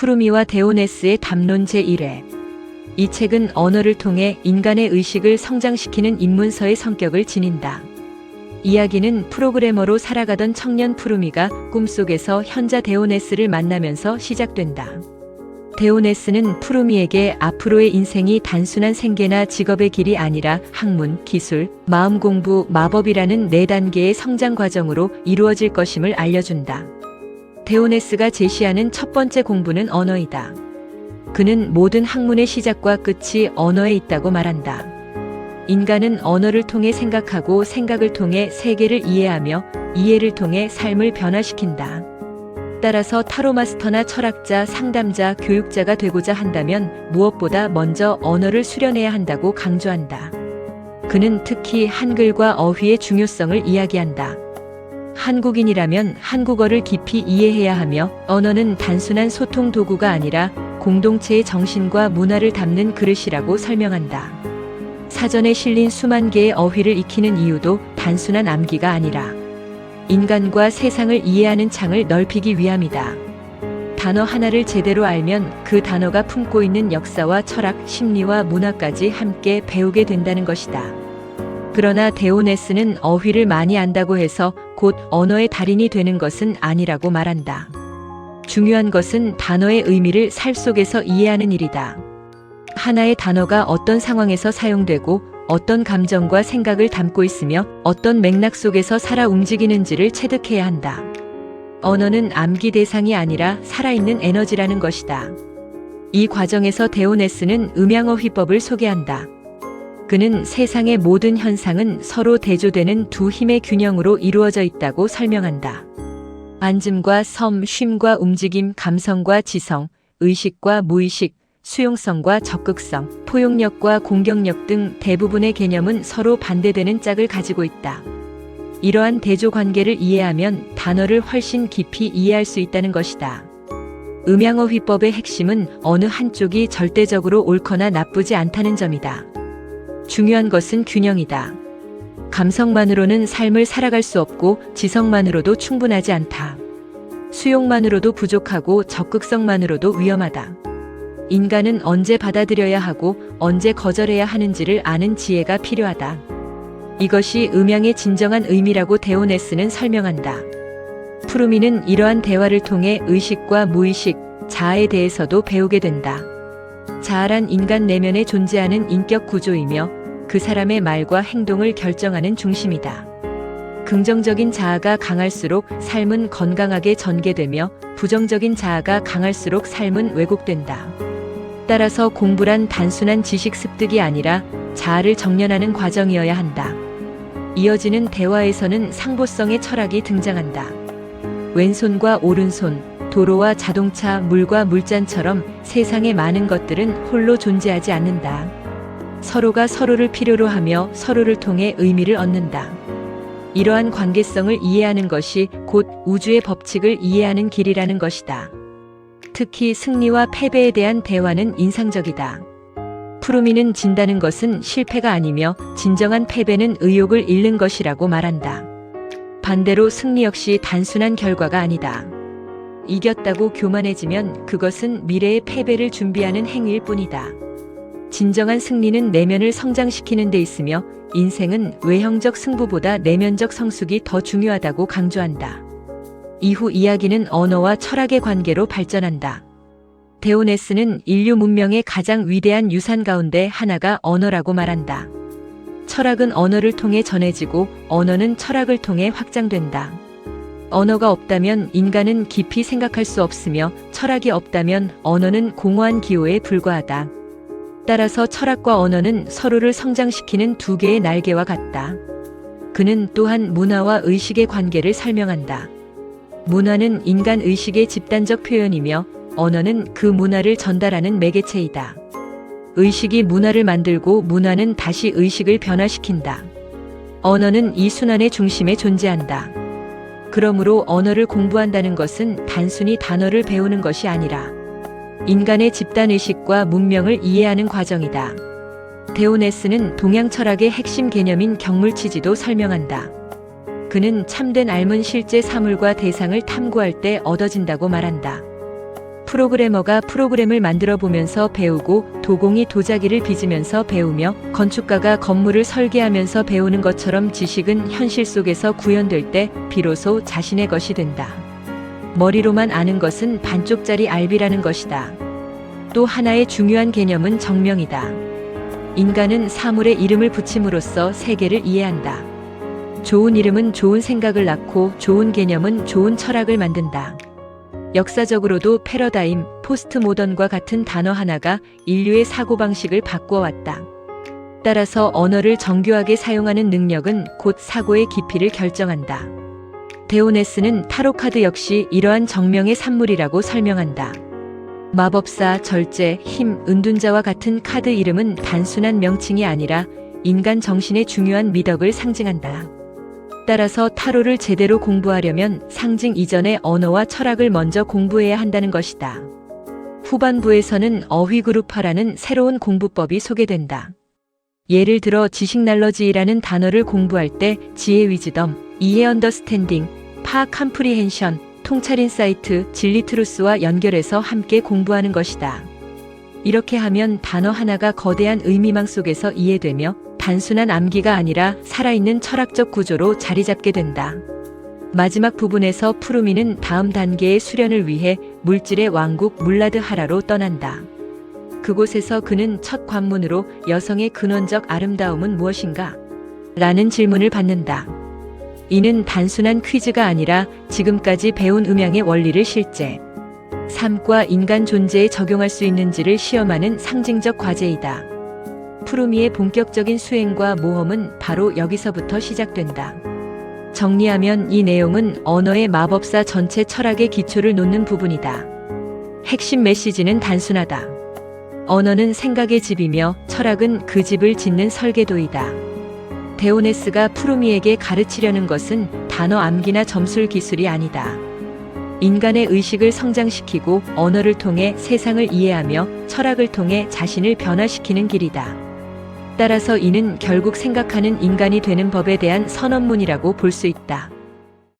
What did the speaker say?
푸르미와 데오네스의 담론 제1회. 이 책은 언어를 통해 인간의 의식을 성장시키는 입문서의 성격을 지닌다. 이야기는 프로그래머로 살아가던 청년 푸르미가 꿈속에서 현자 데오네스를 만나면서 시작된다. 데오네스는 푸르미에게 앞으로의 인생이 단순한 생계나 직업의 길이 아니라 학문, 기술, 마음 공부, 마법이라는 4단계의 성장 과정으로 이루어질 것임을 알려준다. 데오네스가 제시하는 첫 번째 공부는 언어이다. 그는 모든 학문의 시작과 끝이 언어에 있다고 말한다. 인간은 언어를 통해 생각하고 생각을 통해 세계를 이해하며 이해를 통해 삶을 변화시킨다. 따라서 타로 마스터나 철학자, 상담자, 교육자가 되고자 한다면 무엇보다 먼저 언어를 수련해야 한다고 강조한다. 그는 특히 한글과 어휘의 중요성을 이야기한다. 한국인이라면 한국어를 깊이 이해해야 하며 언어는 단순한 소통 도구가 아니라 공동체의 정신과 문화를 담는 그릇이라고 설명한다. 사전에 실린 수만 개의 어휘를 익히는 이유도 단순한 암기가 아니라 인간과 세상을 이해하는 창을 넓히기 위함이다. 단어 하나를 제대로 알면 그 단어가 품고 있는 역사와 철학, 심리와 문화까지 함께 배우게 된다는 것이다. 그러나 데오네스는 어휘를 많이 안다고 해서 곧 언어의 달인이 되는 것은 아니라고 말한다. 중요한 것은 단어의 의미를 살 속에서 이해하는 일이다. 하나의 단어가 어떤 상황에서 사용되고 어떤 감정과 생각을 담고 있으며 어떤 맥락 속에서 살아 움직이는지를 체득해야 한다. 언어는 암기 대상이 아니라 살아있는 에너지라는 것이다. 이 과정에서 데오네스는 음양어휘법을 소개한다. 그는 세상의 모든 현상은 서로 대조되는 두 힘의 균형으로 이루어져 있다고 설명한다. 앉음과 섬, 쉼과 움직임, 감성과 지성, 의식과 무의식, 수용성과 적극성, 포용력과 공격력 등 대부분의 개념은 서로 반대되는 짝을 가지고 있다. 이러한 대조 관계를 이해하면 단어를 훨씬 깊이 이해할 수 있다는 것이다. 음양어휘법의 핵심은 어느 한쪽이 절대적으로 옳거나 나쁘지 않다는 점이다. 중요한 것은 균형이다. 감성만으로는 삶을 살아갈 수 없고 지성만으로도 충분하지 않다. 수용만으로도 부족하고 적극성만으로도 위험하다. 인간은 언제 받아들여야 하고 언제 거절해야 하는지를 아는 지혜가 필요하다. 이것이 음양의 진정한 의미라고 데오네스는 설명한다. 푸르미는 이러한 대화를 통해 의식과 무의식, 자아에 대해서도 배우게 된다. 자아란 인간 내면에 존재하는 인격 구조이며 그 사람의 말과 행동을 결정하는 중심이다. 긍정적인 자아가 강할수록 삶은 건강하게 전개되며 부정적인 자아가 강할수록 삶은 왜곡된다. 따라서 공부란 단순한 지식 습득이 아니라 자아를 정련하는 과정이어야 한다. 이어지는 대화에서는 상보성의 철학이 등장한다. 왼손과 오른손, 도로와 자동차, 물과 물잔처럼 세상의 많은 것들은 홀로 존재하지 않는다. 서로가 서로를 필요로 하며 서로를 통해 의미를 얻는다. 이러한 관계성을 이해하는 것이 곧 우주의 법칙을 이해하는 길이라는 것이다. 특히 승리와 패배에 대한 대화는 인상적이다. 푸르미는 진다는 것은 실패가 아니며 진정한 패배는 의욕을 잃는 것이라고 말한다. 반대로 승리 역시 단순한 결과가 아니다. 이겼다고 교만해지면 그것은 미래의 패배를 준비하는 행위일 뿐이다. 진정한 승리는 내면을 성장시키는 데 있으며 인생은 외형적 승부보다 내면적 성숙이 더 중요하다고 강조한다. 이후 이야기는 언어와 철학의 관계로 발전한다. 데오네스는 인류 문명의 가장 위대한 유산 가운데 하나가 언어라고 말한다. 철학은 언어를 통해 전해지고 언어는 철학을 통해 확장된다. 언어가 없다면 인간은 깊이 생각할 수 없으며 철학이 없다면 언어는 공허한 기호에 불과하다. 따라서 철학과 언어는 서로를 성장시키는 두 개의 날개와 같다. 그는 또한 문화와 의식의 관계를 설명한다. 문화는 인간 의식의 집단적 표현이며 언어는 그 문화를 전달하는 매개체이다. 의식이 문화를 만들고 문화는 다시 의식을 변화시킨다. 언어는 이 순환의 중심에 존재한다. 그러므로 언어를 공부한다는 것은 단순히 단어를 배우는 것이 아니라 인간의 집단의식과 문명을 이해하는 과정이다. 데오네스는 동양 철학의 핵심 개념인 경물치지도 설명한다. 그는 참된 알은 실제 사물과 대상을 탐구할 때 얻어진다고 말한다. 프로그래머가 프로그램을 만들어 보면서 배우고 도공이 도자기를 빚으면서 배우며 건축가가 건물을 설계하면서 배우는 것처럼 지식은 현실 속에서 구현될 때 비로소 자신의 것이 된다. 머리로만 아는 것은 반쪽짜리 알비라는 것이다. 또 하나의 중요한 개념은 정명이다. 인간은 사물에 이름을 붙임으로써 세계를 이해한다. 좋은 이름은 좋은 생각을 낳고 좋은 개념은 좋은 철학을 만든다. 역사적으로도 패러다임, 포스트 모던과 같은 단어 하나가 인류의 사고방식을 바꾸어왔다. 따라서 언어를 정교하게 사용하는 능력은 곧 사고의 깊이를 결정한다. 데오네스는 타로카드 역시 이러한 정명의 산물이라고 설명한다. 마법사, 절제, 힘, 은둔자와 같은 카드 이름은 단순한 명칭이 아니라 인간 정신의 중요한 미덕을 상징한다. 따라서 타로를 제대로 공부하려면 상징 이전의 언어와 철학을 먼저 공부해야 한다는 것이다. 후반부에서는 어휘그룹화라는 새로운 공부법이 소개된다. 예를 들어 지식날러지라는 단어를 공부할 때 지혜 위즈덤, 이해 언더스탠딩, 파악 컴프리헨션, 통찰 인사이트, 진리 트루스와 연결해서 함께 공부하는 것이다. 이렇게 하면 단어 하나가 거대한 의미망 속에서 이해되며 단순한 암기가 아니라 살아있는 철학적 구조로 자리 잡게 된다. 마지막 부분에서 푸르미는 다음 단계의 수련을 위해 물질의 왕국 물라드하라로 떠난다. 그곳에서 그는 첫 관문으로 여성의 근원적 아름다움은 무엇인가? 라는 질문을 받는다. 이는 단순한 퀴즈가 아니라 지금까지 배운 음양의 원리를 실제 삶과 인간 존재에 적용할 수 있는지를 시험하는 상징적 과제이다. 푸르미의 본격적인 수행과 모험은 바로 여기서부터 시작된다. 정리하면 이 내용은 언어의 마법사 전체 철학의 기초를 놓는 부분이다. 핵심 메시지는 단순하다. 언어는 생각의 집이며 철학은 그 집을 짓는 설계도이다. 데오네스가 푸르미에게 가르치려는 것은 단어 암기나 점술 기술이 아니다. 인간의 의식을 성장시키고 언어를 통해 세상을 이해하며 철학을 통해 자신을 변화시키는 길이다. 따라서 이는 결국 생각하는 인간이 되는 법에 대한 선언문이라고 볼 수 있다.